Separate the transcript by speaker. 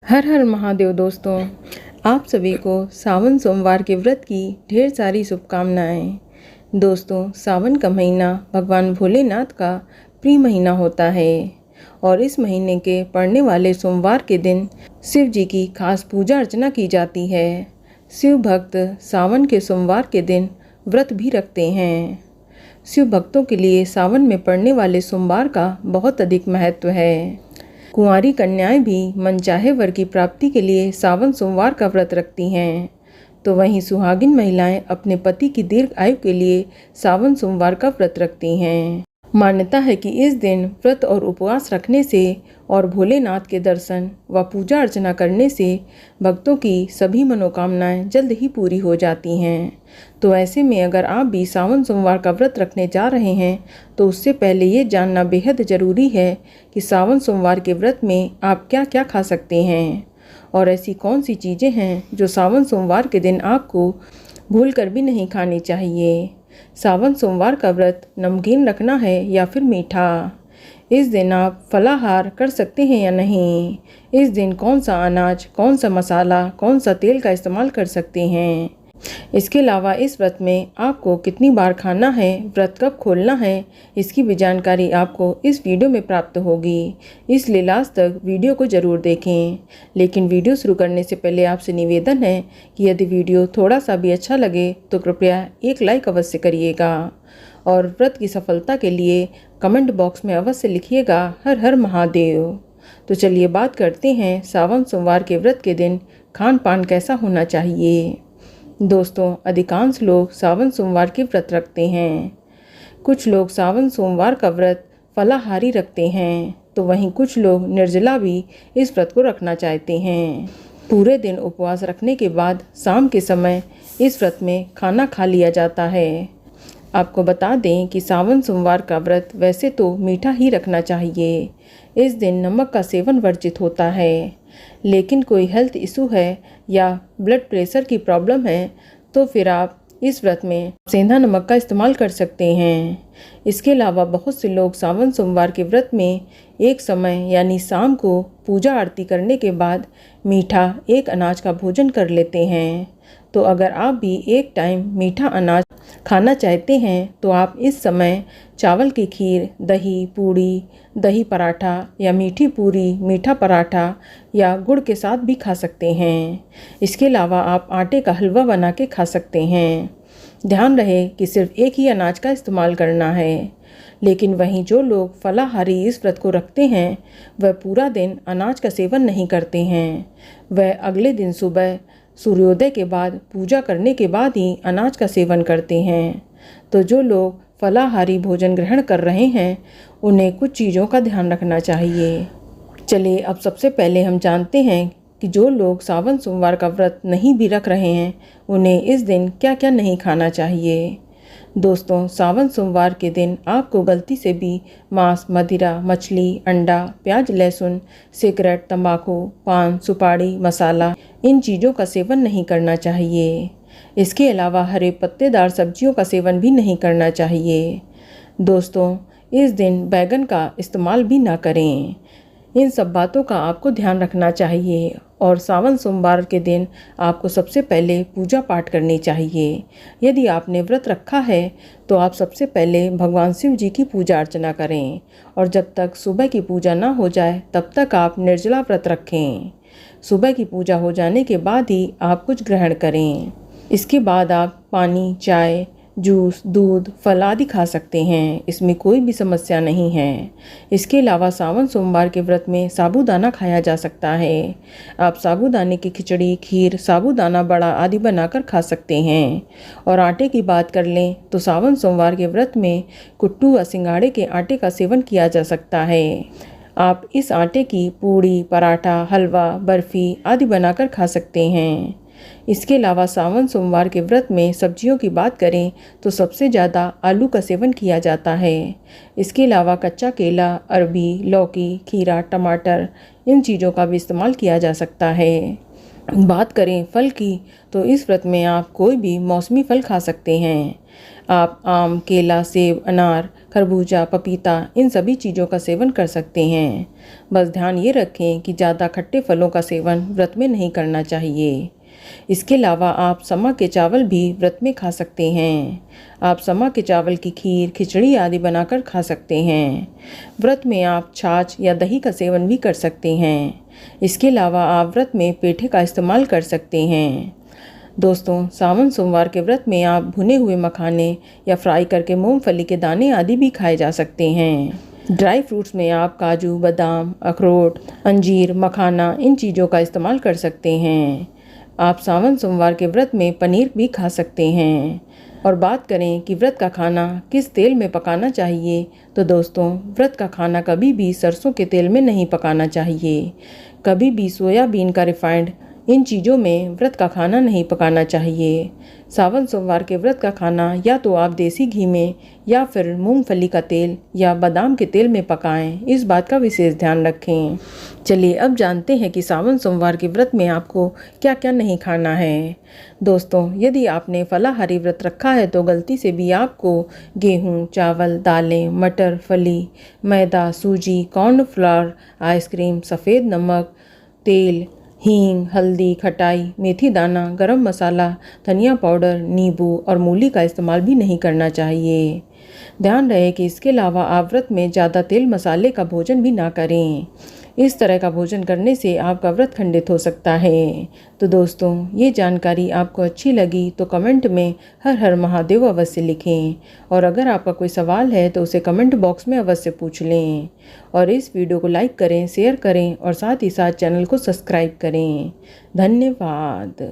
Speaker 1: हर हर महादेव दोस्तों, आप सभी को सावन सोमवार के व्रत की ढेर सारी शुभकामनाएं। दोस्तों, सावन का महीना भगवान भोलेनाथ का प्रिय महीना होता है और इस महीने के पड़ने वाले सोमवार के दिन शिव जी की खास पूजा अर्चना की जाती है। शिव भक्त सावन के सोमवार के दिन व्रत भी रखते हैं। शिव भक्तों के लिए सावन में पड़ने वाले सोमवार का बहुत अधिक महत्व है। कुंवारी कन्याएं भी मनचाहे वर की प्राप्ति के लिए सावन सोमवार का व्रत रखती हैं, तो वहीं सुहागिन महिलाएं अपने पति की दीर्घ आयु के लिए सावन सोमवार का व्रत रखती हैं। मान्यता है कि इस दिन व्रत और उपवास रखने से और भोलेनाथ के दर्शन व पूजा अर्चना करने से भक्तों की सभी मनोकामनाएं जल्द ही पूरी हो जाती हैं। तो ऐसे में अगर आप भी सावन सोमवार का व्रत रखने जा रहे हैं तो उससे पहले ये जानना बेहद ज़रूरी है कि सावन सोमवार के व्रत में आप क्या क्या खा सकते हैं और ऐसी कौन सी चीज़ें हैं जो सावन सोमवार के दिन आपको भूल कर भी नहीं खानी चाहिए। सावन सोमवार का व्रत नमकीन रखना है या फिर मीठा। इस दिन आप फलाहार कर सकते हैं या नहीं। इस दिन कौन सा अनाज, कौन सा मसाला, कौन सा तेल का इस्तेमाल कर सकते हैं। इसके अलावा इस व्रत में आपको कितनी बार खाना है, व्रत कब खोलना है, इसकी भी जानकारी आपको इस वीडियो में प्राप्त होगी। इसलिए लास्ट तक वीडियो को ज़रूर देखें। लेकिन वीडियो शुरू करने से पहले आपसे निवेदन है कि यदि वीडियो थोड़ा सा भी अच्छा लगे तो कृपया एक लाइक अवश्य करिएगा और व्रत की सफलता के लिए कमेंट बॉक्स में अवश्य लिखिएगा हर हर महादेव। तो चलिए बात करते हैं सावन सोमवार के व्रत के दिन खान पान कैसा होना चाहिए। दोस्तों, अधिकांश लोग सावन सोमवार के व्रत रखते हैं। कुछ लोग सावन सोमवार का व्रत फलाहारी रखते हैं, तो वहीं कुछ लोग निर्जला भी इस व्रत को रखना चाहते हैं। पूरे दिन उपवास रखने के बाद शाम के समय इस व्रत में खाना खा लिया जाता है। आपको बता दें कि सावन सोमवार का व्रत वैसे तो मीठा ही रखना चाहिए। इस दिन नमक का सेवन वर्जित होता है, लेकिन कोई हेल्थ इशू है या ब्लड प्रेशर की प्रॉब्लम है तो फिर आप इस व्रत में सेंधा नमक का इस्तेमाल कर सकते हैं। इसके अलावा बहुत से लोग सावन सोमवार के व्रत में एक समय यानी शाम को पूजा आरती करने के बाद मीठा एक अनाज का भोजन कर लेते हैं। तो अगर आप भी एक टाइम मीठा अनाज खाना चाहते हैं तो आप इस समय चावल की खीर, दही पूड़ी, दही पराठा या मीठी पूरी, मीठा पराठा या गुड़ के साथ भी खा सकते हैं। इसके अलावा आप आटे का हलवा बना के खा सकते हैं। ध्यान रहे कि सिर्फ एक ही अनाज का इस्तेमाल करना है। लेकिन वहीं जो लोग फलाहारी इस व्रत को रखते हैं वह पूरा दिन अनाज का सेवन नहीं करते हैं। वह अगले दिन सुबह सूर्योदय के बाद पूजा करने के बाद ही अनाज का सेवन करते हैं। तो जो लोग फलाहारी भोजन ग्रहण कर रहे हैं उन्हें कुछ चीज़ों का ध्यान रखना चाहिए। चलिए अब सबसे पहले हम जानते हैं कि जो लोग सावन सोमवार का व्रत नहीं भी रख रहे हैं उन्हें इस दिन क्या क्या नहीं खाना चाहिए। दोस्तों, सावन सोमवार के दिन आपको गलती से भी मांस, मदिरा, मछली, अंडा, प्याज, लहसुन, सिगरेट, तंबाकू, पान, सुपारी, मसाला इन चीज़ों का सेवन नहीं करना चाहिए। इसके अलावा हरे पत्तेदार सब्जियों का सेवन भी नहीं करना चाहिए। दोस्तों, इस दिन बैगन का इस्तेमाल भी ना करें। इन सब बातों का आपको ध्यान रखना चाहिए और सावन सोमवार के दिन आपको सबसे पहले पूजा पाठ करनी चाहिए। यदि आपने व्रत रखा है तो आप सबसे पहले भगवान शिव जी की पूजा अर्चना करें और जब तक सुबह की पूजा ना हो जाए तब तक आप निर्जला व्रत रखें। सुबह की पूजा हो जाने के बाद ही आप कुछ ग्रहण करें। इसके बाद आप पानी, चाय, जूस, दूध, फल आदि खा सकते हैं। इसमें कोई भी समस्या नहीं है। इसके अलावा सावन सोमवार के व्रत में साबूदाना खाया जा सकता है। आप साबूदाने की खिचड़ी, खीर, साबूदाना बड़ा आदि बनाकर खा सकते हैं। और आटे की बात कर लें तो सावन सोमवार के व्रत में कुट्टू व सिंगाड़े के आटे का सेवन किया जा सकता है। आप इस आटे की पूड़ी, पराठा, हलवा, बर्फ़ी आदि बनाकर खा सकते हैं। इसके अलावा सावन सोमवार के व्रत में सब्जियों की बात करें तो सबसे ज़्यादा आलू का सेवन किया जाता है। इसके अलावा कच्चा केला, अरबी, लौकी, खीरा, टमाटर इन चीज़ों का भी इस्तेमाल किया जा सकता है। बात करें फल की तो इस व्रत में आप कोई भी मौसमी फल खा सकते हैं। आप आम, केला, सेब, अनार, खरबूजा, पपीता इन सभी चीज़ों का सेवन कर सकते हैं। बस ध्यान ये रखें कि ज़्यादा खट्टे फलों का सेवन व्रत में नहीं करना चाहिए। इसके अलावा आप समा के चावल भी व्रत में खा सकते हैं। आप समा के चावल की खीर, खिचड़ी आदि बनाकर खा सकते हैं। व्रत में आप छाछ या दही का सेवन भी कर सकते हैं। इसके अलावा आप व्रत में पेठे का इस्तेमाल कर सकते हैं। दोस्तों, सावन सोमवार के व्रत में आप भुने हुए मखाने या फ्राई करके मूंगफली के दाने आदि भी खाए जा सकते हैं। ड्राई फ्रूट्स में आप काजू, बादाम, अखरोट, अंजीर, मखाना इन चीज़ों का इस्तेमाल कर सकते हैं। आप सावन सोमवार के व्रत में पनीर भी खा सकते हैं। और बात करें कि व्रत का खाना किस तेल में पकाना चाहिए, तो दोस्तों, व्रत का खाना कभी भी सरसों के तेल में नहीं पकाना चाहिए। कभी भी सोयाबीन का रिफाइंड इन चीज़ों में व्रत का खाना नहीं पकाना चाहिए। सावन सोमवार के व्रत का खाना या तो आप देसी घी में या फिर मूंगफली का तेल या बादाम के तेल में पकाएं, इस बात का विशेष ध्यान रखें। चलिए अब जानते हैं कि सावन सोमवार के व्रत में आपको क्या क्या नहीं खाना है। दोस्तों, यदि आपने फलाहारी व्रत रखा है तो गलती से भी आपको गेहूँ, चावल, दालें, मटर, फली, मैदा, सूजी, कॉर्नफ्लावर, आइसक्रीम, सफ़ेद नमक, तेल, हींग, हल्दी, खटाई, मेथी दाना, गरम मसाला, धनिया पाउडर, नींबू और मूली का इस्तेमाल भी नहीं करना चाहिए। ध्यान रहे कि इसके अलावा आप व्रत में ज़्यादा तेल मसाले का भोजन भी ना करें। इस तरह का भोजन करने से आपका व्रत खंडित हो सकता है। तो दोस्तों, ये जानकारी आपको अच्छी लगी तो कमेंट में हर हर महादेव अवश्य लिखें। और अगर आपका कोई सवाल है तो उसे कमेंट बॉक्स में अवश्य पूछ लें। और इस वीडियो को लाइक करें, शेयर करें और साथ ही साथ चैनल को सब्सक्राइब करें। धन्यवाद।